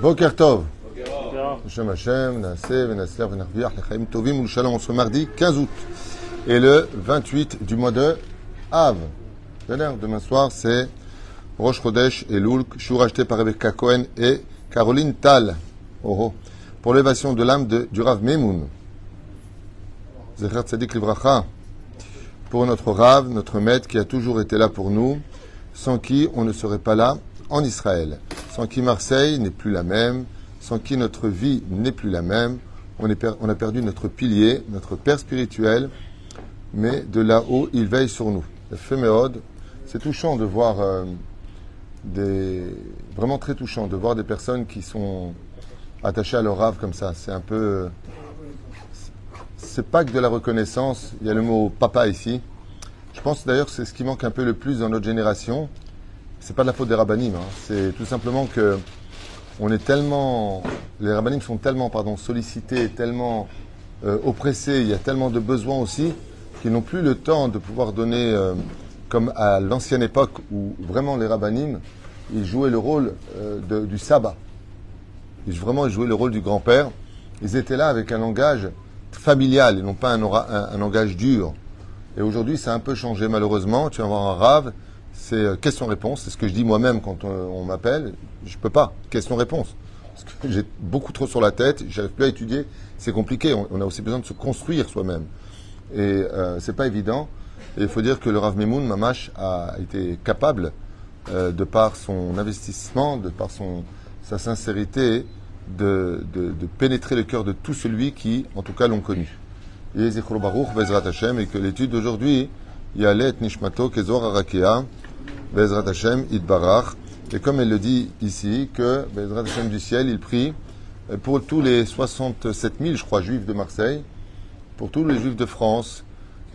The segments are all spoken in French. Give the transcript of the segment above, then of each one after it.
Boker Tov. Hashem Hashem, Naaseh, Venasler, Venarviach, Lechaim Tovim, ou Shalom, on se mardi 15 août. Et le 28 du mois de Av. Demain soir, c'est Rosh Chodesh et Loul, Shur acheté par Rebecca Cohen et Caroline Tal. Pour l'élévation de l'âme du Rav Meimoun. Zecher Tzadik Livracha. Pour notre Rav, notre maître qui a toujours été là pour nous, sans qui on ne serait pas là en Israël. Sans qui Marseille n'est plus la même, sans qui notre vie n'est plus la même. On a perdu notre pilier, notre père spirituel, mais de là-haut, il veille sur nous. Féméode, c'est touchant de voir vraiment très touchant de voir des personnes qui sont attachées à leur Rav comme ça. C'est un peu... C'est pas que de la reconnaissance, il y a le mot papa ici. Je pense d'ailleurs que c'est ce qui manque un peu le plus dans notre génération. C'est pas de la faute des rabbanim, c'est tout simplement que les rabbanim sont tellement sollicités, tellement oppressés, il y a tellement de besoins aussi, qu'ils n'ont plus le temps de pouvoir donner, comme à l'ancienne époque où vraiment les rabbanim, ils jouaient le rôle du sabbat. Ils jouaient le rôle du grand-père. Ils étaient là avec un langage familial, et non pas un langage dur. Et aujourd'hui, ça a un peu changé malheureusement. Tu vas avoir un rave, c'est question-réponse. C'est ce que je dis moi-même quand on m'appelle. Je peux pas. Question-réponse. Parce que j'ai beaucoup trop sur la tête, j'arrive plus à étudier. C'est compliqué. On a aussi besoin de se construire soi-même. Et c'est pas évident. Et il faut dire que le Rav Meimoun, Mamash, a été capable, de par son investissement, de par sa sincérité, de pénétrer le cœur de tout celui qui, en tout cas, l'ont connu. Et que l'étude d'aujourd'hui, Yalet Nishmato Kezor Arakia, Bezrat Hashem Idbarach. Et comme elle le dit ici, que Bezrat Hashem du ciel, il prie pour tous les 67 000, je crois, juifs de Marseille, pour tous les juifs de France,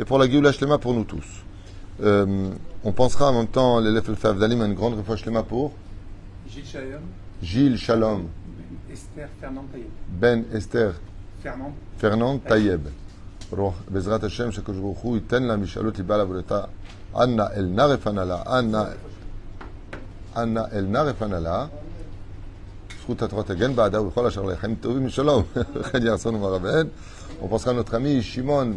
et pour la Géoula Shlema pour nous tous. On pensera en même temps, l'Elef El-Fav Dalim, à une grande refouach Shlema pour Gilles Shalom. Esther Fernand Tayeb. Ben Esther Fernand Tayeb. בעזרת השם שקדוש ברוך הוא ייתן לה משאלות ליבה לעבודתה אנא אל נא רפנה אנא אל נא רפנה זכות התורה תגן בעדה ולכל אשר לחיים טובים משלום וכן יעשנו מרבן. On pensera à notre ami Shimon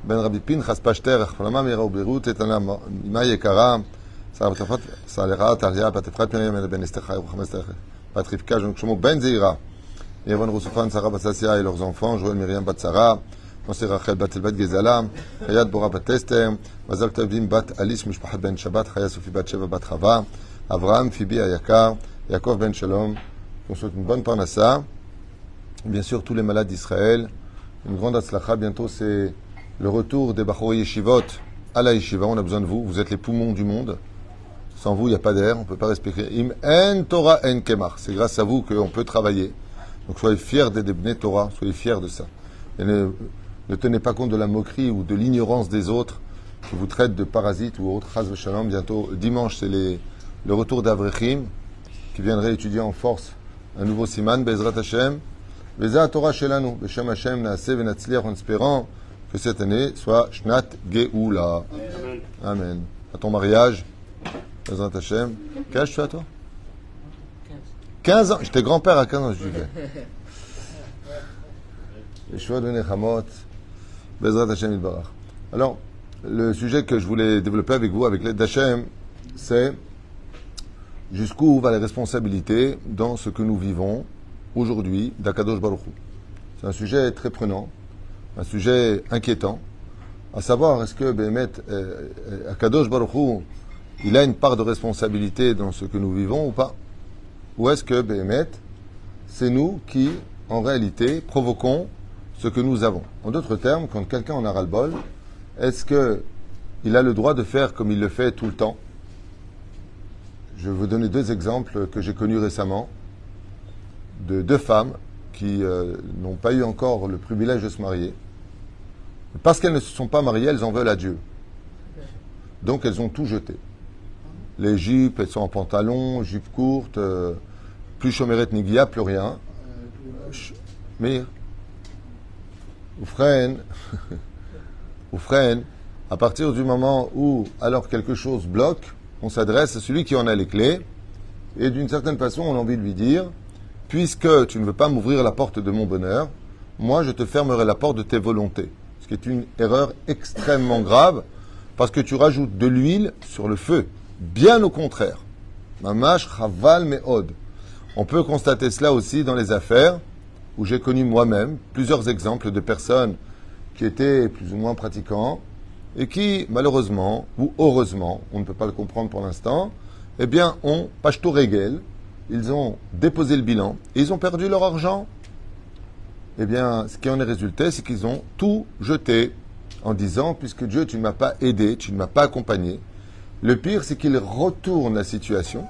ben Rabbi Pinchas Pashter החלמה מהירה ובריאות איתנה אימה יקרה סליחה תחיה בת אפרת מרים בן אסתר חי וחמש אסתר בת רבקה שלמה בן זעירה יבון רוסופן שרה בת ססיה et leurs enfants Joël Myriam בת שרה נושא רחל בת אלבת גזלה, חיית בורה בת אסתר, מזל תווים בת אליס משפחת בן שבת, חיה סופי בת שבע בת חווה, אברהם פיבי היקר, יעקב בן שלום, qu'on souhaite une bonne parnassa, bien sûr tous les malades d'Israël, une grande atzlacha, bientôt c'est le retour des Bachor Yeshivot à la Yeshiva, on a besoin de vous, vous êtes les poumons du monde, sans vous il n'y a pas d'air, on ne peut pas respirer, im en Torah en kemar, c'est grâce à vous qu'on peut travailler, donc soyez fiers des Bnei Torah, soyez fiers de ça. Et ne tenez pas compte de la moquerie ou de l'ignorance des autres qui vous traitent de parasites ou autres. Chaz v'shalom. Bientôt, dimanche, c'est le retour d'Avrechim qui viendraient étudier en force un nouveau siman, Bezrat Hashem. Veza Torah Shelanu, Beshem Hashem, Naaseh Venatzliach, en espérant que cette année soit Shnat Geoula. Amen. Amen. À ton mariage, Bezrat Hashem. Quel âge tu as, toi 15 ans. J'étais grand-père à 15 ans, je disais. Yeshua de Nechamot. Bezrat Hashem Yitbarach. Alors, le sujet que je voulais développer avec vous, avec l'aide d'Hachem, c'est jusqu'où va les responsabilités dans ce que nous vivons aujourd'hui d'Akadosh Baruch Hu. C'est un sujet très prenant, un sujet inquiétant, à savoir est-ce que Béhémet, Akadosh Baruch Hu, il a une part de responsabilité dans ce que nous vivons ou pas? Ou est-ce que Béhémet, c'est nous qui, en réalité, provoquons ce que nous avons. En d'autres termes, quand quelqu'un en a ras-le-bol, est-ce qu'il a le droit de faire comme il le fait tout le temps? Je vais vous donner deux exemples que j'ai connus récemment de deux femmes qui n'ont pas eu encore le privilège de se marier. Parce qu'elles ne se sont pas mariées, elles en veulent à Dieu. Donc elles ont tout jeté. Les jupes, elles sont en pantalon, jupes courtes, plus chomérette ni guilla, plus rien. Mais ou freine, à partir du moment où, alors quelque chose bloque, on s'adresse à celui qui en a les clés, et d'une certaine façon, on a envie de lui dire, puisque tu ne veux pas m'ouvrir la porte de mon bonheur, moi je te fermerai la porte de tes volontés. Ce qui est une erreur extrêmement grave, parce que tu rajoutes de l'huile sur le feu. Bien au contraire. Mamash chaval me'od. On peut constater cela aussi dans les affaires, où j'ai connu moi-même plusieurs exemples de personnes qui étaient plus ou moins pratiquants, et qui, malheureusement, ou heureusement, on ne peut pas le comprendre pour l'instant, eh bien, ont pashto regel, ils ont déposé le bilan, et ils ont perdu leur argent. Eh bien, ce qui en est résulté, c'est qu'ils ont tout jeté, en disant, puisque Dieu, tu ne m'as pas aidé, tu ne m'as pas accompagné. Le pire, c'est qu'ils retournent la situation,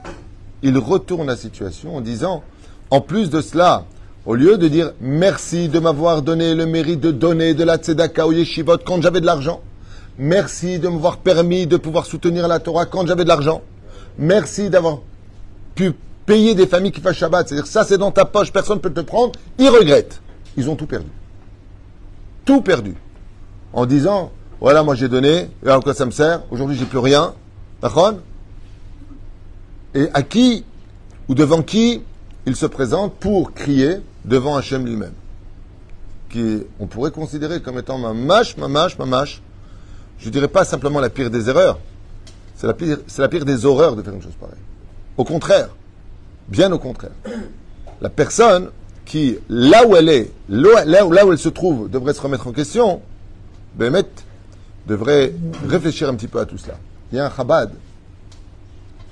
en disant, en plus de cela, au lieu de dire merci de m'avoir donné le mérite de donner de la tzedaka au yeshivot quand j'avais de l'argent, merci de m'avoir permis de pouvoir soutenir la Torah quand j'avais de l'argent, merci d'avoir pu payer des familles qui fassent Shabbat, c'est-à-dire ça c'est dans ta poche, personne ne peut te prendre, ils regrettent. Ils ont tout perdu. Tout perdu. En disant, voilà, moi j'ai donné, et à quoi ça me sert, aujourd'hui j'ai plus rien, d'accord ? Et à qui, ou devant qui, il se présente pour crier devant Hachem lui-même, qui on pourrait considérer comme étant mamash, je dirais pas simplement la pire des erreurs, c'est la pire des horreurs de faire une chose pareille. Au contraire, bien au contraire. La personne qui, là où elle est, là où elle se trouve, devrait se remettre en question, Bémet, devrait réfléchir un petit peu à tout cela. Il y a un Chabad,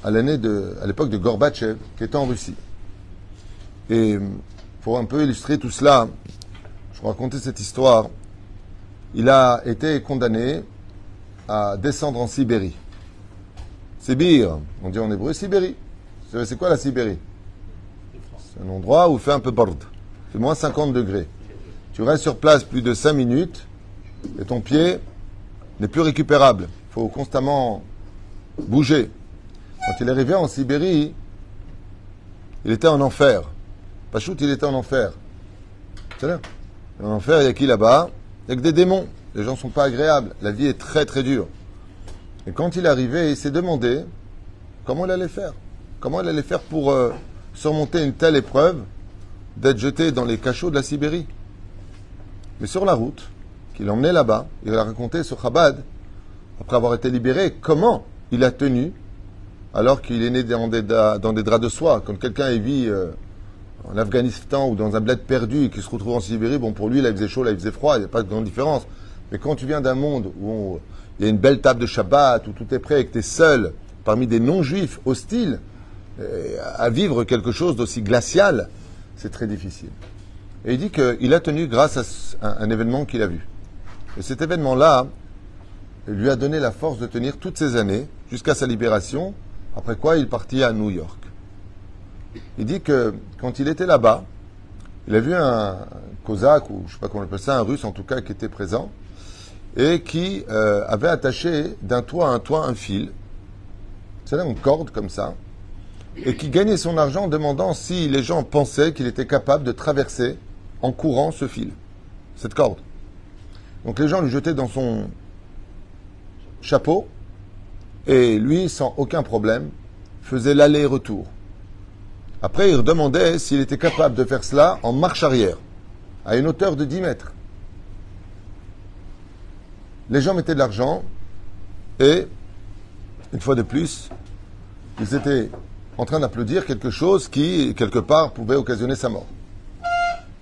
à l'époque de Gorbatchev, qui était en Russie. Et pour un peu illustrer tout cela, je vais raconter cette histoire. Il a été condamné à descendre en Sibérie. Sibir, on dit en hébreu Sibérie. C'est quoi la Sibérie? C'est un endroit où il fait un peu bord. C'est moins 50 degrés. Tu restes sur place plus de 5 minutes et ton pied n'est plus récupérable. Il faut constamment bouger. Quand il est arrivé en Sibérie, il était en enfer. Pachout, il était en enfer. C'est-à-dire, en enfer, il y a qui là-bas? Il n'y a que des démons. Les gens ne sont pas agréables. La vie est très très dure. Et quand il est arrivé, il s'est demandé comment il allait faire. Comment il allait faire pour surmonter une telle épreuve d'être jeté dans les cachots de la Sibérie. Mais sur la route, qu'il emmenait là-bas, il a raconté sur Chabad, après avoir été libéré, comment il a tenu alors qu'il est né dans des draps de soie. Quand quelqu'un vit en Afghanistan ou dans un bled perdu et qui se retrouve en Sibérie, bon, pour lui, là, il faisait chaud, là, il faisait froid, il n'y a pas de grande différence. Mais quand tu viens d'un monde où il y a une belle table de Shabbat, où tout est prêt et que tu es seul, parmi des non-juifs hostiles, à vivre quelque chose d'aussi glacial, c'est très difficile. Et il dit qu'il a tenu grâce à un événement qu'il a vu. Et cet événement-là lui a donné la force de tenir toutes ces années, jusqu'à sa libération, après quoi il partit à New York. Il dit que quand il était là-bas, il a vu un cosaque, ou je ne sais pas comment on appelle ça, un russe en tout cas, qui était présent, et qui avait attaché d'un toit à un toit un fil, c'est-à-dire une corde comme ça, et qui gagnait son argent en demandant si les gens pensaient qu'il était capable de traverser en courant ce fil, cette corde. Donc les gens lui jetaient dans son chapeau, et lui, sans aucun problème, faisait l'aller-retour. Après, il demandait s'il était capable de faire cela en marche arrière, à une hauteur de 10 mètres. Les gens mettaient de l'argent, et, une fois de plus, ils étaient en train d'applaudir quelque chose qui, quelque part, pouvait occasionner sa mort.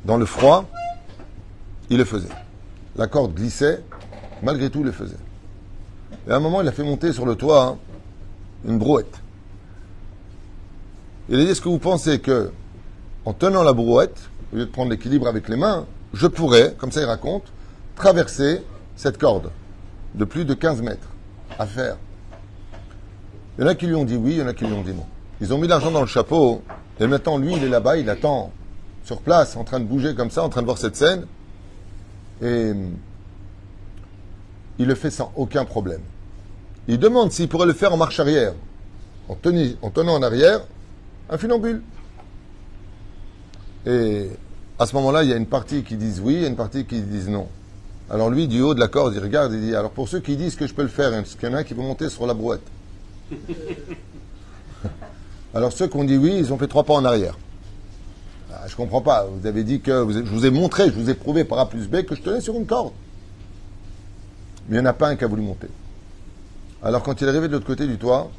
Dans le froid, il le faisait. La corde glissait, malgré tout, il le faisait. Et à un moment, il a fait monter sur le toit une brouette. Il a dit, est-ce que vous pensez que, en tenant la brouette, au lieu de prendre l'équilibre avec les mains, je pourrais, comme ça il raconte, traverser cette corde de plus de 15 mètres à faire? Il y en a qui lui ont dit oui, il y en a qui lui ont dit non. Ils ont mis l'argent dans le chapeau, et maintenant, lui, il est là-bas, il attend sur place, en train de bouger comme ça, en train de voir cette scène, et il le fait sans aucun problème. Il demande s'il pourrait le faire en marche arrière, en tenant en arrière un funambule. Et à ce moment-là, il y a une partie qui disent oui et une partie qui disent non. Alors lui, du haut de la corde, il regarde et dit, alors pour ceux qui disent que je peux le faire, est-ce qu'il y en a un qui veut monter sur la brouette? Alors ceux qui ont dit oui, ils ont fait 3 pas en arrière. Ah, je comprends pas. Vous avez dit que je vous ai montré, je vous ai prouvé par A plus B que je tenais sur une corde. Mais il n'y en a pas un qui a voulu monter. Alors quand il est arrivé de l'autre côté du toit,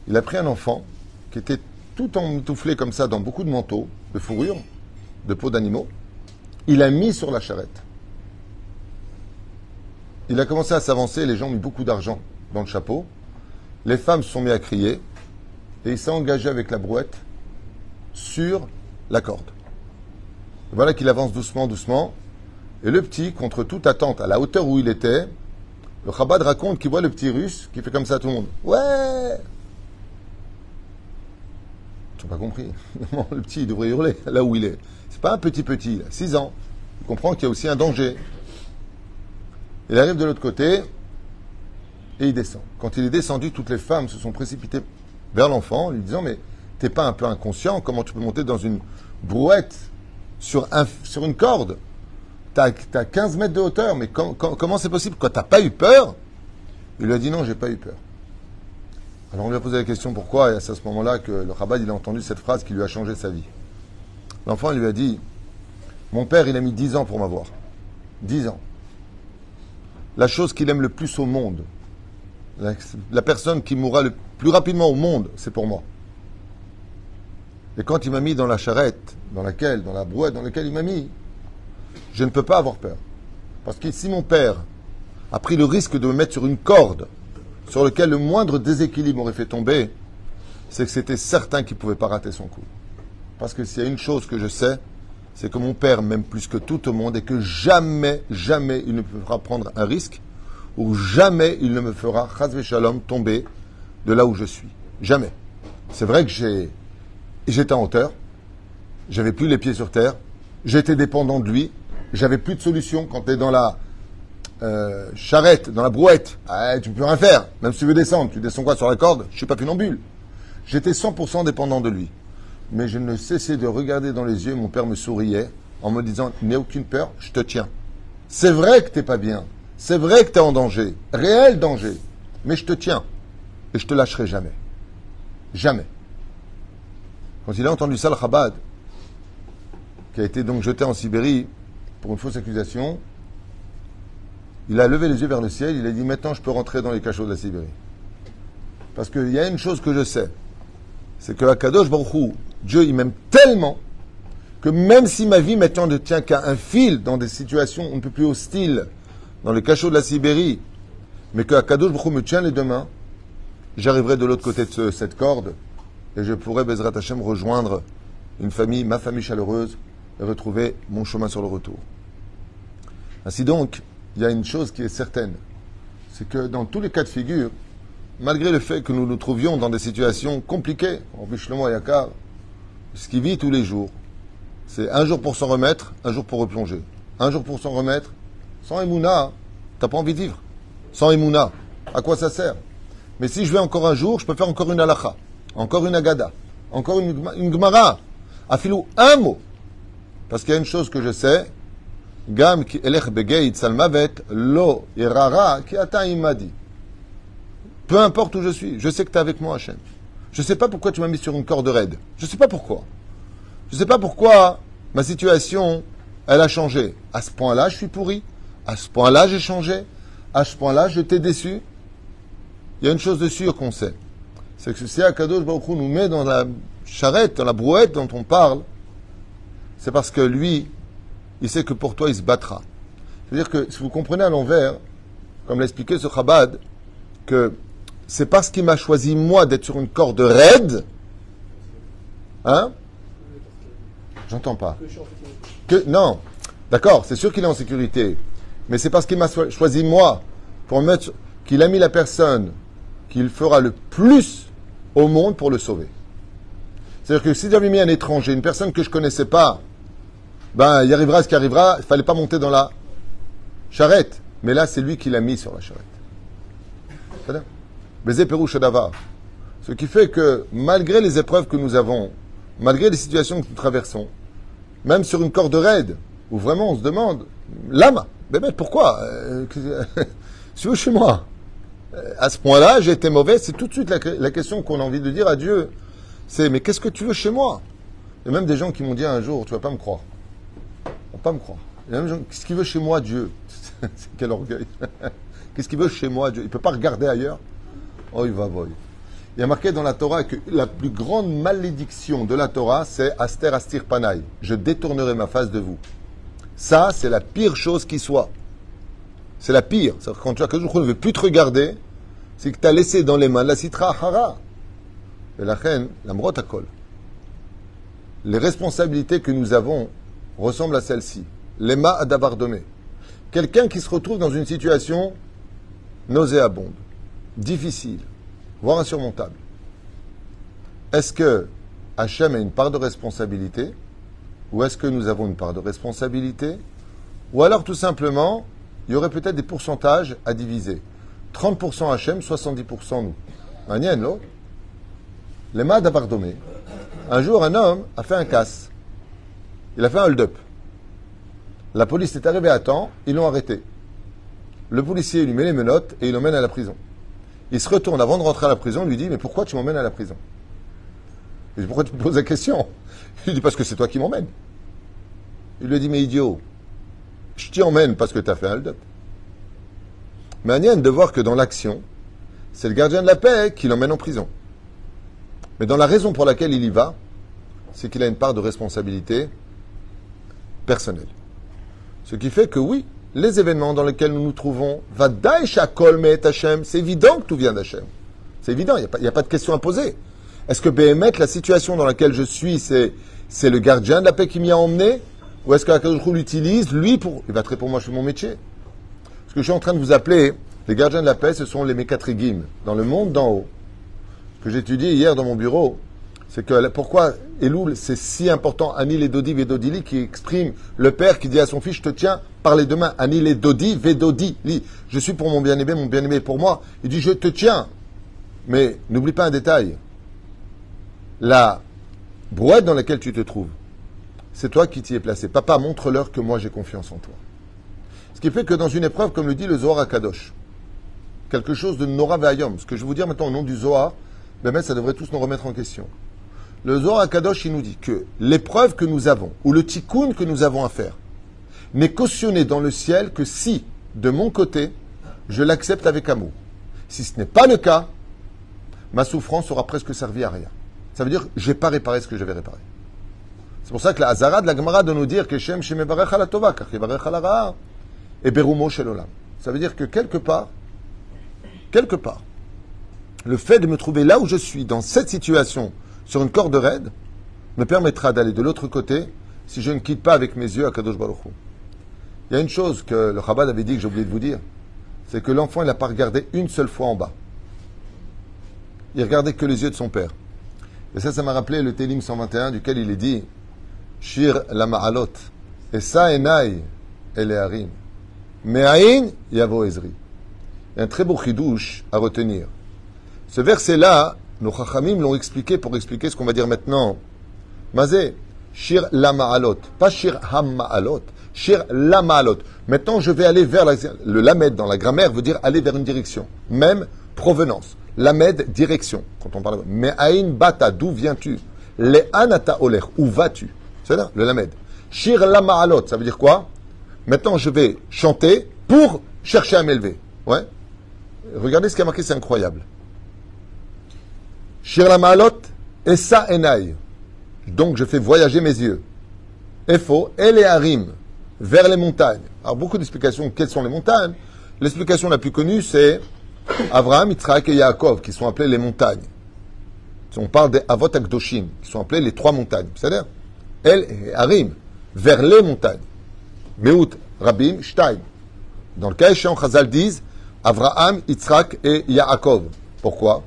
il a pris un enfant qui était tout emmitouflé comme ça dans beaucoup de manteaux, de fourrure, de peau d'animaux. Il a mis sur la charrette. Il a commencé à s'avancer, les gens ont mis beaucoup d'argent dans le chapeau. Les femmes se sont mis à crier et il s'est engagé avec la brouette sur la corde. Et voilà qu'il avance doucement, doucement. Et le petit, contre toute attente, à la hauteur où il était, le Chabad raconte qu'il voit le petit russe qui fait comme ça à tout le monde. Ouais! Ils n'ont pas compris. Le petit, il devrait hurler là où il est. C'est pas un petit, il a 6 ans. Il comprend qu'il y a aussi un danger. Il arrive de l'autre côté et il descend. Quand il est descendu, toutes les femmes se sont précipitées vers l'enfant, lui disant, mais t'es pas un peu inconscient? Comment tu peux monter dans une brouette sur une corde? T'as 15 mètres de hauteur, mais comment c'est possible? Quoi, t'as pas eu peur? Il lui a dit non, j'ai pas eu peur. Alors on lui a posé la question pourquoi, et c'est à ce moment-là que le Chabad il a entendu cette phrase qui lui a changé sa vie. L'enfant il lui a dit, mon père il a mis 10 ans pour m'avoir. 10 ans. La chose qu'il aime le plus au monde, la personne qui mourra le plus rapidement au monde, c'est pour moi. Et quand il m'a mis dans la charrette, dans la brouette dans laquelle il m'a mis, je ne peux pas avoir peur. Parce que si mon père a pris le risque de me mettre sur une corde sur laquelle le moindre déséquilibre m'aurait fait tomber, c'est que c'était certain qu'il ne pouvait pas rater son coup. Parce que s'il y a une chose que je sais, c'est que mon père m'aime plus que tout au monde et que jamais, jamais il ne me fera prendre un risque ou jamais il ne me fera, chas v'shalom, tomber de là où je suis. Jamais. C'est vrai que j'étais en hauteur, j'avais plus les pieds sur terre, j'étais dépendant de lui, j'avais plus de solution. Quand tu es dans la charrette, dans la brouette, tu peux rien faire. Même si tu veux descendre, tu descends quoi sur la corde? Je suis pas funambule. J'étais 100% dépendant de lui. Mais je ne cessais de regarder dans les yeux, mon père me souriait en me disant, n'aie aucune peur, je te tiens. C'est vrai que t'es pas bien, c'est vrai que tu es en danger, réel danger, mais je te tiens et je te lâcherai jamais. Jamais. Quand il a entendu ça, le Chabad, qui a été donc jeté en Sibérie pour une fausse accusation, il a levé les yeux vers le ciel, il a dit, maintenant je peux rentrer dans les cachots de la Sibérie. Parce qu'il y a une chose que je sais, c'est que Akadosh Baruch Hu, Dieu, il m'aime tellement que même si ma vie maintenant ne tient qu'à un fil dans des situations un peu plus hostiles, dans les cachots de la Sibérie, mais que Akadosh Baruch Hu me tient les deux mains, j'arriverai de l'autre côté de cette corde et je pourrai, Bezrat Hashem, rejoindre une famille, ma famille chaleureuse, et retrouver mon chemin sur le retour. Ainsi donc, il y a une chose qui est certaine, c'est que dans tous les cas de figure, malgré le fait que nous nous trouvions dans des situations compliquées, en Bishlomo et Yakar, ce qui vit tous les jours, c'est un jour pour s'en remettre, un jour pour replonger. Un jour pour s'en remettre, sans Emouna, t'as pas envie de vivre. Sans Emouna, à quoi ça sert? Mais si je vais encore un jour, je peux faire encore une halakha, encore une agada, encore une gemara, afilou un mot. Parce qu'il y a une chose que je sais, Gam ki elech begeit salmavet lo irara ki ata imadi. Peu importe où je suis, je sais que tu es avec moi, Hachem. Je ne sais pas pourquoi tu m'as mis sur une corde raide. Je ne sais pas pourquoi. Je ne sais pas pourquoi ma situation, elle a changé. À ce point-là, je suis pourri. À ce point-là, j'ai changé. À ce point-là, je t'ai déçu. Il y a une chose de sûre qu'on sait. C'est que si Akadosh Baruch Hu nous met dans la charrette, dans la brouette dont on parle, c'est parce que lui, il sait que pour toi, il se battra. C'est-à-dire que si vous comprenez à l'envers, comme l'a expliqué ce Chabad, que c'est parce qu'il m'a choisi, moi, d'être sur une corde raide. Hein? J'entends pas. Non. D'accord, c'est sûr qu'il est en sécurité. Mais c'est parce qu'il m'a choisi, moi, pour mettre, qu'il a mis la personne qu'il fera le plus au monde pour le sauver. C'est-à-dire que si j'avais mis un étranger, une personne que je connaissais pas, ben, il arrivera ce qui arrivera, il fallait pas monter dans la charrette. Mais là, c'est lui qui l'a mis sur la charrette. C'est-à-dire? Baiser Pérou Shadavar. Ce qui fait que, malgré les épreuves que nous avons, malgré les situations que nous traversons, même sur une corde raide, où vraiment on se demande, lama, bébé, pourquoi suis chez moi. À ce point-là, j'ai été mauvais, c'est tout de suite la question qu'on a envie de dire à Dieu. C'est, mais qu'est-ce que tu veux chez moi? Il y a même des gens qui m'ont dit un jour, tu vas pas me croire. On va pas me croire. Il y a même des gens, qu'est-ce qu'il veut chez moi, Dieu? Quel orgueil. Qu'est-ce qu'il veut chez moi, Dieu? Il ne peut pas regarder ailleurs. Oh, il va voir. Il y a marqué dans la Torah que la plus grande malédiction de la Torah, c'est Aster Astir Panay. Je détournerai ma face de vous. Ça, c'est la pire chose qui soit. C'est la pire. C'est-à-dire quand tu as quelque chose ne veut plus te regarder, c'est que tu as laissé dans les mains la citra hara. Et la reine, la mrotakol. Les responsabilités que nous avons ressemblent à celle-ci. Lema adabardomé. Quelqu'un qui se retrouve dans une situation nauséabonde, difficile, voire insurmontable. Est-ce que Hachem a une part de responsabilité? Ou est-ce que nous avons une part de responsabilité? Ou alors tout simplement, il y aurait peut-être des pourcentages à diviser. 30% Hachem, 70% nous. Manienne, non? Les mains d'avardomé. Un jour, un homme a fait un casse. Il a fait un hold-up. La police est arrivée à temps, ils l'ont arrêté. Le policier lui met les menottes et il l'emmène à la prison. Il se retourne avant de rentrer à la prison, il lui dit « Mais pourquoi tu m'emmènes à la prison ?» Il dit « Pourquoi tu me poses la question ?» Il lui dit « Parce que c'est toi qui m'emmènes. » Il lui dit « Mais idiot, je t'y emmène parce que tu as fait un hold-up. » Mais Agnès de voir que dans l'action, c'est le gardien de la paix qui l'emmène en prison. Mais dans la raison pour laquelle il y va, c'est qu'il a une part de responsabilité personnelle. Ce qui fait que oui, les événements dans lesquels nous nous trouvons, Vadaï Shakol Me'et Hashem, c'est évident que tout vient d'Hachem. C'est évident, il n'y a pas de question à poser. Est-ce que Béhémet, la situation dans laquelle je suis, c'est le gardien de la paix qui m'y a emmené? Ou est-ce qu'Akadosh Hu l'utilise, lui, pour... Il va te répondre, moi je fais mon métier. Ce que je suis en train de vous appeler, les gardiens de la paix, ce sont les Mekatrigim, dans le monde d'en haut. Ce que j'ai étudié hier dans mon bureau, c'est que pourquoi Elul, c'est si important, Ani le Dodi Vedodili, qui exprime le père qui dit à son fils, je te tiens par les deux mains, Ani le Dodi Vedodili, je suis pour mon bien-aimé est pour moi. Il dit, je te tiens. Mais n'oublie pas un détail. La brouette dans laquelle tu te trouves, c'est toi qui t'y es placé. Papa, montre-leur que moi j'ai confiance en toi. Ce qui fait que dans une épreuve, comme le dit le Zohar HaKadosh, quelque chose de Nora Ve'ayom, ce que je vais vous dire maintenant au nom du Zohar, ben, ça devrait tous nous remettre en question. Le Zohar HaKadosh, il nous dit que l'épreuve que nous avons, ou le tikkun que nous avons à faire, n'est cautionné dans le ciel que si, de mon côté, je l'accepte avec amour. Si ce n'est pas le cas, ma souffrance aura presque servi à rien. Ça veut dire, je n'ai pas réparé ce que j'avais réparé. C'est pour ça que la Hazara de la Gemara de nous dire que Shem Shemevarech ala Tova, car Yevarech ala Ra'a, et Berumo Shel Olam. Ça veut dire que quelque part, le fait de me trouver là où je suis, dans cette situation, sur une corde raide, me permettra d'aller de l'autre côté si je ne quitte pas avec mes yeux à Kadosh Baruch Hu. Il y a une chose que le Chabad avait dit que j'ai oublié de vous dire, c'est que l'enfant, il n'a pas regardé une seule fois en bas. Il regardait que les yeux de son père. Et ça m'a rappelé le Télim 121, duquel il est dit Shir la ma'alot, Esa enai eleharim, Me'ain yavo ezri. Il y a un très beau chidouche à retenir. Ce verset-là, nos chachamim l'ont expliqué pour expliquer ce qu'on va dire maintenant. Mazé, Shir la ma'alot, pas Shir ham ma'alot, Shir la ma'alot. Maintenant, je vais aller vers le lamed dans la grammaire veut dire aller vers une direction, même provenance. Lamed, direction. Quand on parle de Me'ain bata, d'où viens-tu? Le'anata oler, où vas-tu? C'est là, le lamed. Shir la ma'alot, ça veut dire quoi? Maintenant, je vais chanter pour chercher à m'élever. Ouais. Regardez ce qui a marqué, c'est incroyable. Shir la ma'alot, essa enai. Donc, je fais voyager mes yeux. Efo, eleharim, vers les montagnes. Alors, beaucoup d'explications. Quelles sont les montagnes? L'explication la plus connue, c'est Abraham, Yitzhak et Yaakov, qui sont appelés les montagnes. On parle des Avot Akdoshim, qui sont appelés les trois montagnes. C'est-à-dire, El et Harim, vers les montagnes. Meut, Rabim, Shtaim. Dans le cas échéant, Chazal disent Abraham, Yitzhak et Yaakov. Pourquoi?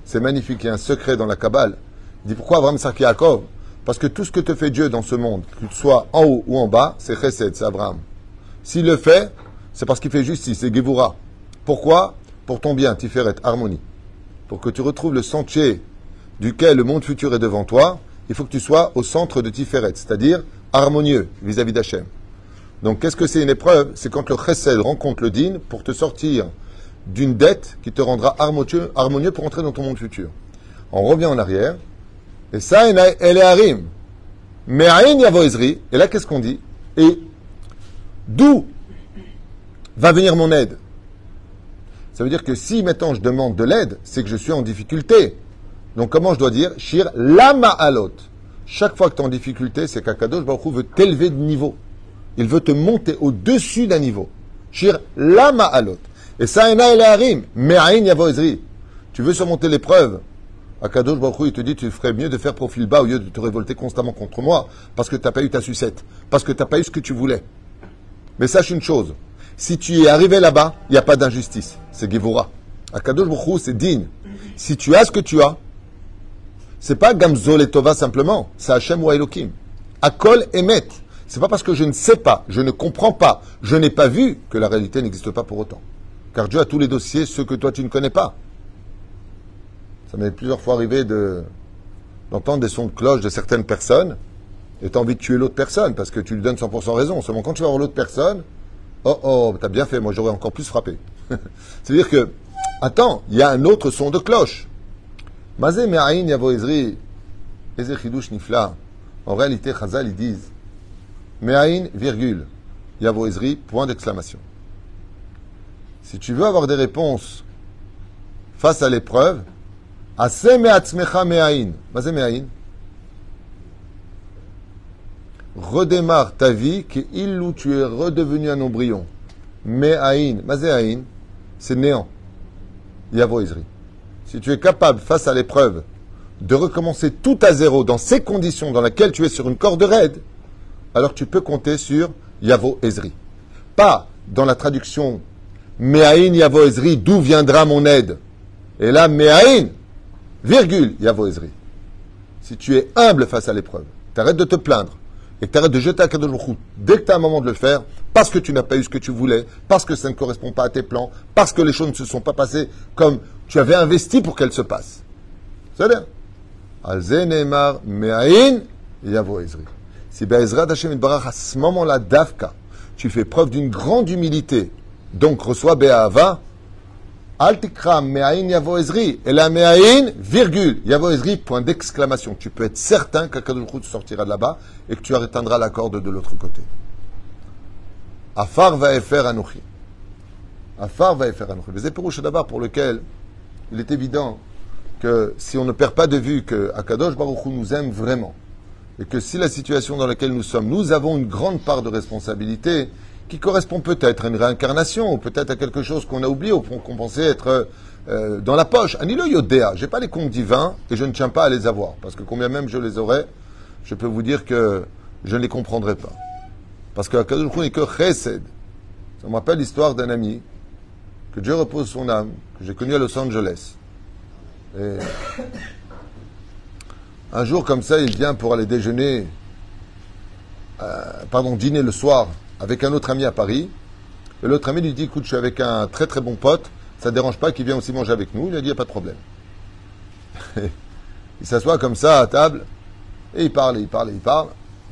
C'est magnifique, il y a un secret dans la Kabbale. Il dit pourquoi Abraham, Yitzhak et Yaakov? Parce que tout ce que te fait Dieu dans ce monde, que tu sois en haut ou en bas, c'est Chesed, c'est Abraham. S'il le fait, c'est parce qu'il fait justice, c'est Gevura. Pourquoi? Pour ton bien, Tiferet, harmonie. Pour que tu retrouves le sentier duquel le monde futur est devant toi, il faut que tu sois au centre de Tiferet, c'est-à-dire harmonieux vis-à-vis d'Hachem. Donc, qu'est-ce que c'est une épreuve? C'est quand le Chesed rencontre le Din pour te sortir d'une dette qui te rendra harmonieux pour entrer dans ton monde futur. On revient en arrière. Et ça, elle est harim. Me'ain yavo ezri. Et là, qu'est-ce qu'on dit? Et d'où va venir mon aide? Ça veut dire que si maintenant je demande de l'aide, c'est que je suis en difficulté. Donc comment je dois dire? Shir lama alot. Chaque fois que tu es en difficulté, c'est qu'Akadosh Baruch Hu veut t'élever de niveau. Il veut te monter au-dessus d'un niveau. Shir lama alot. Et ça, ena el harim. Me'ain yavo ezri. Tu veux surmonter l'épreuve. Akadosh Baruch Hu, il te dit, tu ferais mieux de faire profil bas au lieu de te révolter constamment contre moi, parce que tu n'as pas eu ta sucette, parce que tu n'as pas eu ce que tu voulais. Mais sache une chose, si tu es arrivé là-bas, il n'y a pas d'injustice. C'est Gevura. Akadosh Baruch Hu, c'est digne. Si tu as ce que tu as, c'est pas Gamzol et Tova simplement, c'est Hachem ou Elohim. Akol Emet. C'est pas parce que je ne sais pas, je ne comprends pas, je n'ai pas vu que la réalité n'existe pas pour autant. Car Dieu a tous les dossiers, ceux que toi tu ne connais pas. Ça m'est plusieurs fois arrivé d'entendre des sons de cloche de certaines personnes et tu as envie de tuer l'autre personne parce que tu lui donnes 100% raison. Seulement quand tu vas voir l'autre personne, oh, t'as bien fait, moi j'aurais encore plus frappé. C'est-à-dire que, attends, il y a un autre son de cloche. Mazé me'aïn yavo ezri, eze chidush nifla. En réalité, Chazal, ils disent me'aïn, virgule, yavo ezri, point d'exclamation. Si tu veux avoir des réponses face à l'épreuve, Aseh me'atzmecha me'aïn. Mazé me'aïn. Redémarre ta vie, où tu es redevenu un embryon. Me'aïn. Mazé aïn, c'est néant. Yavo ezri. Si tu es capable, face à l'épreuve, de recommencer tout à zéro dans ces conditions dans lesquelles tu es sur une corde raide, alors tu peux compter sur Yavo ezri. Pas dans la traduction Me'aïn Yavo ezri, d'où viendra mon aide. Et là, Me'aïn, virgule, Yavo ezri. Si tu es humble face à l'épreuve, t'arrêtes de te plaindre et que t'arrêtes de jeter à Kadosh Baruch Hu dès que tu as un moment de le faire, parce que tu n'as pas eu ce que tu voulais, parce que ça ne correspond pas à tes plans, parce que les choses ne se sont pas passées comme tu avais investi pour qu'elles se passent. C'est-à-dire, Al-Ze Neymar Me'aïn Yavo ezri. Si Be'ezrat Hashem Yitbarach, à ce moment-là, Davka, tu fais preuve d'une grande humilité, donc reçois Be'ahava, Al tikra me'aïn yavo ezri. Et la me'aïn, virgule, yavo ezri, point d'exclamation. Tu peux être certain qu'Akadosh Baruch Hu sortira de là-bas et que tu atteindras la corde de l'autre côté. Afar va'efer anochi. Afar va'efer anochi. C'est Pérouche d'abord pour lequel il est évident que si on ne perd pas de vue que Akadosh Baruch Hu nous aime vraiment et que si la situation dans laquelle nous sommes, nous avons une grande part de responsabilité, qui correspond peut-être à une réincarnation, ou peut-être à quelque chose qu'on a oublié, ou qu'on pensait être dans la poche. Anilo Yodéa, je n'ai pas les comptes divins, et je ne tiens pas à les avoir, parce que combien même je les aurais, je peux vous dire que je ne les comprendrai pas. Parce que Akadosh Baruch Hu n'est que chesed. Ça me rappelle l'histoire d'un ami, que Dieu repose son âme, que j'ai connu à Los Angeles. Et un jour comme ça, il vient pour aller déjeuner, dîner le soir, avec un autre ami à Paris. Et l'autre ami lui dit, écoute, je suis avec un très très bon pote, ça ne dérange pas qu'il vienne aussi manger avec nous. Il lui a dit, il n'y a pas de problème. Il s'assoit comme ça à table, et il parle.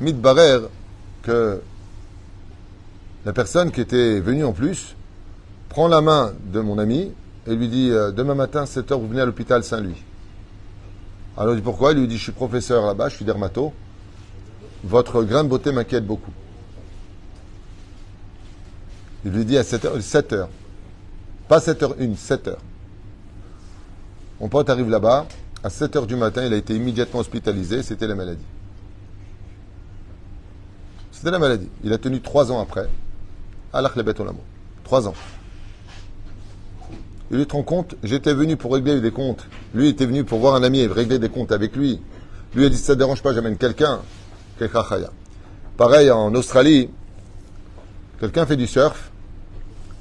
Mitbarer que la personne qui était venue en plus prend la main de mon ami et lui dit, demain matin, 7h, vous venez à l'hôpital Saint-Louis. Alors il dit, pourquoi? Il lui dit, je suis professeur là-bas, je suis dermato. Votre grain de beauté m'inquiète beaucoup. Il lui dit à 7h, 7h. Pas 7h01, 7h. Mon pote arrive là-bas, à 7h du matin, il a été immédiatement hospitalisé, c'était la maladie. C'était la maladie. Il a tenu 3 ans après. Allah le bête au l'amour. 3 ans. Il te rend compte, j'étais venu pour régler des comptes. Lui était venu pour voir un ami et régler des comptes avec lui. Lui a dit, ça ne dérange pas, j'amène quelqu'un. Pareil, en Australie, quelqu'un fait du surf,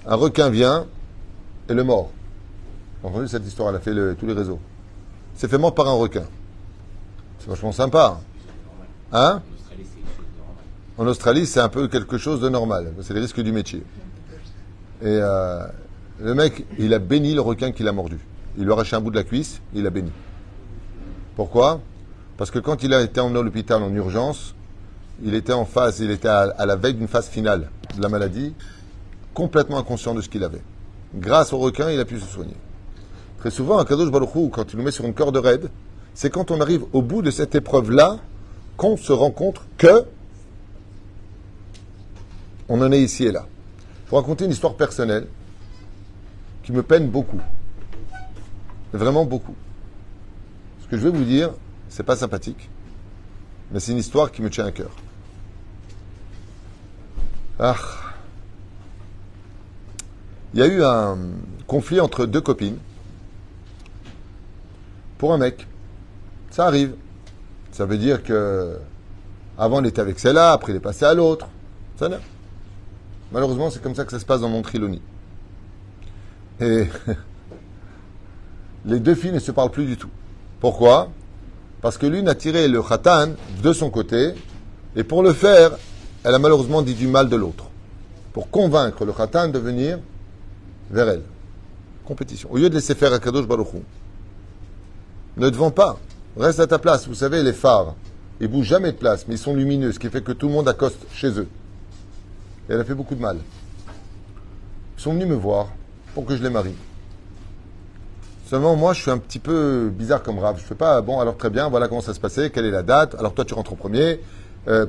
un requin vient et le mord. Vous avez entendu cette histoire, elle a fait tous les réseaux. Il s'est fait mordre par un requin. C'est vachement sympa. Hein? En Australie, c'est un peu quelque chose de normal. C'est les risques du métier. Et le mec, il a béni le requin qui l'a mordu. Il lui a arraché un bout de la cuisse, il l'a béni. Pourquoi? Parce que quand il a été emmené à l'hôpital en urgence, il était à la veille d'une phase finale de la maladie, complètement inconscient de ce qu'il avait. Grâce au requin, il a pu se soigner. Très souvent, Akadosh Baruch Hu, quand il nous met sur une corde raide, c'est quand on arrive au bout de cette épreuve-là qu'on se rend compte que on en est ici et là. Je vais vous raconter une histoire personnelle qui me peine beaucoup. Vraiment beaucoup. Ce que je vais vous dire, c'est pas sympathique, mais c'est une histoire qui me tient à cœur. Ah. Il y a eu un conflit entre deux copines pour un mec. Ça arrive. Ça veut dire que avant il était avec celle-là, après il est passé à l'autre. Ça n'a. Malheureusement, c'est comme ça que ça se passe dans mon Trilonie. Et les deux filles ne se parlent plus du tout. Pourquoi? Parce que l'une a tiré le khatan de son côté, et pour le faire, elle a malheureusement dit du mal de l'autre. Pour convaincre le khatan de venir vers elle. Compétition. Au lieu de laisser faire à Kadosh Baruch Hu, ne te vends pas. Reste à ta place. Vous savez, les phares, ils bougent jamais de place, mais ils sont lumineux, ce qui fait que tout le monde accoste chez eux. Et elle a fait beaucoup de mal. Ils sont venus me voir pour que je les marie. Seulement, moi, je suis un petit peu bizarre comme Rav. Je ne fais pas, bon, alors très bien, voilà comment ça se passait, quelle est la date, alors toi, tu rentres en premier,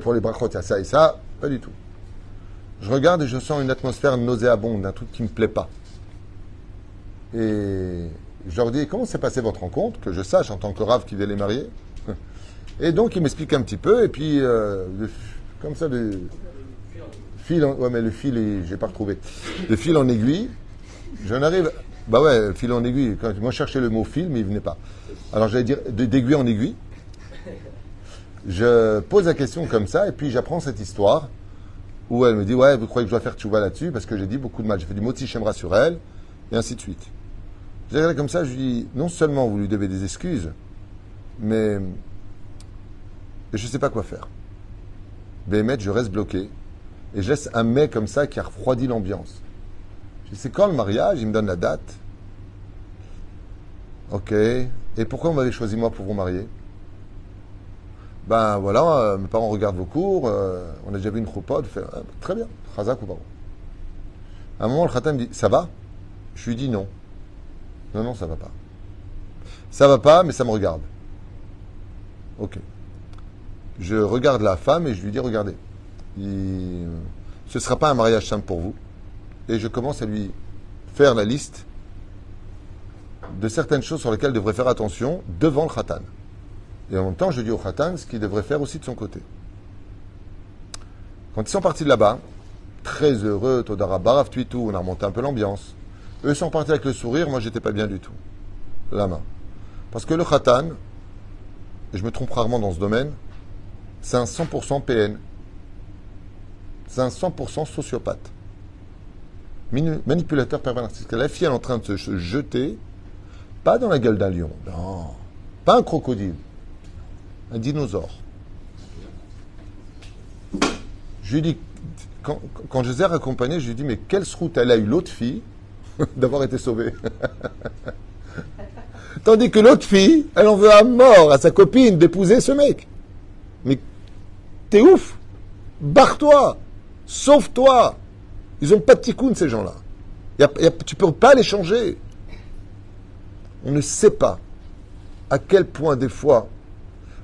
pour les brachot, il y a ça et ça. Pas du tout. Je regarde et je sens une atmosphère nauséabonde, un truc qui ne me plaît pas. Et je leur dis, comment s'est passée votre rencontre, que je sache en tant que Rav qui devait les marier. Et donc, ils m'expliquent un petit peu, et puis, comme ça, ouais, mais le fil, j'ai pas retrouvé. Le fil en aiguille, j'en arrive. Bah ouais, fil en aiguille. Moi, je cherchais le mot fil, mais il venait pas. Alors, j'allais dire d'aiguille en aiguille. Je pose la question comme ça, et puis j'apprends cette histoire où elle me dit, ouais, vous croyez que je dois faire tchouva là-dessus parce que j'ai dit beaucoup de mal. J'ai fait du moti shemra sur elle, et ainsi de suite. J'ai regardé comme ça, je lui dis, non seulement vous lui devez des excuses, mais je ne sais pas quoi faire. Béhémet, je reste bloqué. Et je laisse un mec comme ça qui a refroidi l'ambiance. Je dis, c'est quand le mariage? Il me donne la date. Ok. Et pourquoi vous m'avez choisi moi pour vous marier? Ben voilà, mes parents regardent vos cours, on a déjà vu une choupa, très bien, chazak ou pas. À un moment, le khatam me dit, ça va? Je lui dis non. Non, ça va pas. Ça va pas, mais ça me regarde. Ok. Je regarde la femme et je lui dis, regardez, ce ne sera pas un mariage simple pour vous. Et je commence à lui faire la liste de certaines choses sur lesquelles il devrait faire attention devant le khatan. Et en même temps, je dis au khatan ce qu'il devrait faire aussi de son côté. Quand ils sont partis de là-bas, très heureux, Todara Barav Tuitou, on a remonté un peu l'ambiance. Eux sont partis avec le sourire, moi j'étais pas bien du tout. La main. Parce que le khatan, et je me trompe rarement dans ce domaine, c'est un 100% PN. C'est un 100% sociopathe. Manipulateur pervers narcissique. La fille elle est en train de se jeter, pas dans la gueule d'un lion, non, pas un crocodile, un dinosaure. Je lui dis, quand je les ai raccompagnés, je lui dis, mais quelle route elle a eu l'autre fille d'avoir été sauvée. Tandis que l'autre fille, elle en veut à mort à sa copine d'épouser ce mec. Mais t'es ouf, barre-toi, sauve-toi. Ils n'ont pas de tikkun, ces gens-là. Tu ne peux pas les changer. On ne sait pas à quel point, des fois,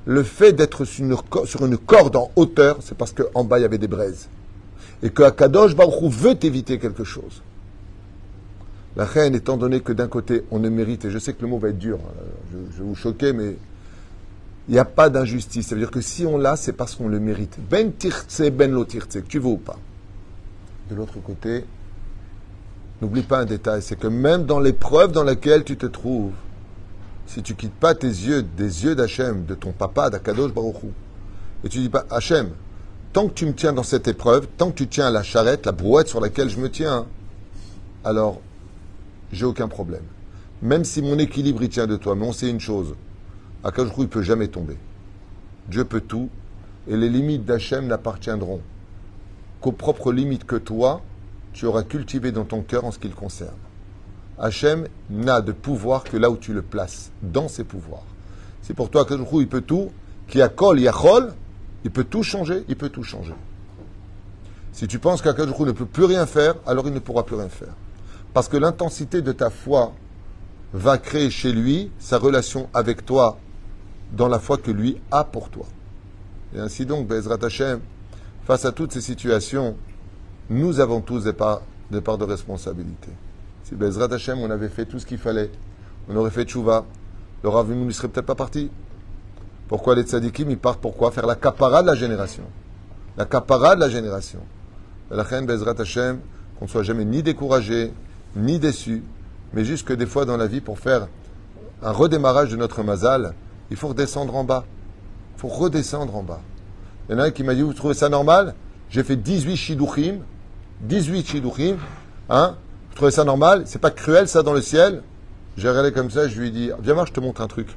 le fait d'être sur une corde en hauteur, c'est parce qu'en bas, il y avait des braises. Et que Akadosh Baruch Hu veut éviter quelque chose. La reine, étant donné que d'un côté, on ne mérite, et je sais que le mot va être dur, je vais vous choquer, mais il n'y a pas d'injustice. Ça veut dire que si on l'a, c'est parce qu'on le mérite. Ben tirtse, ben lo tirtse, que tu veux ou pas. De l'autre côté, n'oublie pas un détail, c'est que même dans l'épreuve dans laquelle tu te trouves, si tu quittes pas tes yeux des yeux d'Hachem, de ton papa, d'Akadosh Baruch Hu, et tu dis pas, Hachem, tant que tu me tiens dans cette épreuve, tant que tu tiens la charrette, la brouette sur laquelle je me tiens, alors j'ai aucun problème. Même si mon équilibre il tient de toi, mais on sait une chose, Akadosh Baruch Hu, il peut jamais tomber. Dieu peut tout, et les limites d'Hachem n'appartiendront qu'aux propres limites que toi, tu auras cultivées dans ton cœur en ce qui le concerne. Hachem n'a de pouvoir que là où tu le places, dans ses pouvoirs. C'est pour toi que il peut tout, qui a kol, yachol, il peut tout changer, il peut tout changer. Si tu penses qu'Akadosh ne peut plus rien faire, alors il ne pourra plus rien faire. Parce que l'intensité de ta foi va créer chez lui sa relation avec toi dans la foi que lui a pour toi. Et ainsi donc, Bezrat Hashem, face à toutes ces situations, nous avons tous des parts de responsabilité. Si Bezrat Hashem, on avait fait tout ce qu'il fallait, on aurait fait tchouva, le Rav ne serait peut-être pas parti. Pourquoi les tzadikim, ils partent pourquoi? Faire la kapara de la génération. La kapara de la génération. La reine Bezrat Hashem, qu'on ne soit jamais ni découragé, ni déçu, mais juste que des fois dans la vie, pour faire un redémarrage de notre mazal, il faut redescendre en bas. Il faut redescendre en bas. Il y en a un qui m'a dit, vous trouvez ça normal? J'ai fait 18 shidduchim. 18 shidduchim. Hein? Vous trouvez ça normal? C'est pas cruel ça dans le ciel? J'ai regardé comme ça, je lui ai dit, viens voir, je te montre un truc.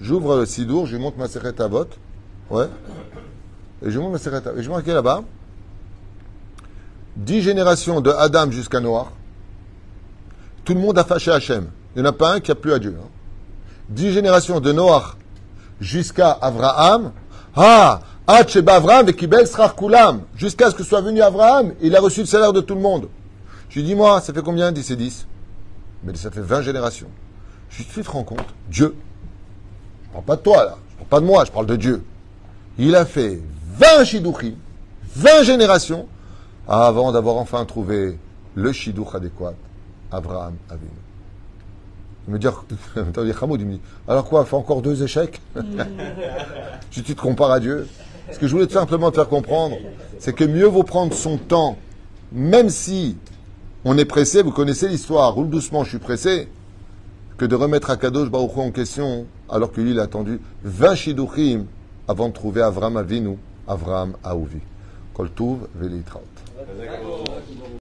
J'ouvre le sidour, je lui montre ma Maseret Avot. Ouais. Et je lui montre ma Maseret Avot. Et je vois marqué là-bas 10 générations de Adam jusqu'à Noach. Tout le monde a fâché Hachem. Il n'y en a pas un qui a plu à Dieu. 10 générations de Noach jusqu'à Avraham. Sheba Avraham et Kibel Srar Kulam. Jusqu'à ce que soit venu Avraham, il a reçu le salaire de tout le monde. Je lui dis, moi, ça fait combien? 10 et 10. Mais ça fait 20 générations. Je tu te rends compte? Dieu. Je ne parle pas de toi, là. Je ne parle pas de moi, je parle de Dieu. Il a fait 20 shidduchim, 20 générations, avant d'avoir enfin trouvé le shidduch adéquat, Avraham Avinu. Il me dit, Hamoud, il me dit, alors quoi, fait encore 2 échecs? Si tu te compares à Dieu. Ce que je voulais simplement te faire comprendre, c'est que mieux vaut prendre son temps, même si on est pressé, vous connaissez l'histoire, roule doucement, je suis pressé, que de remettre Akadosh Baruch Hu en question, alors que lui, il a attendu 20 shidduchim avant de trouver Avraham Avinu, Avraham Ahuvi. Kol Tuv Velitraot.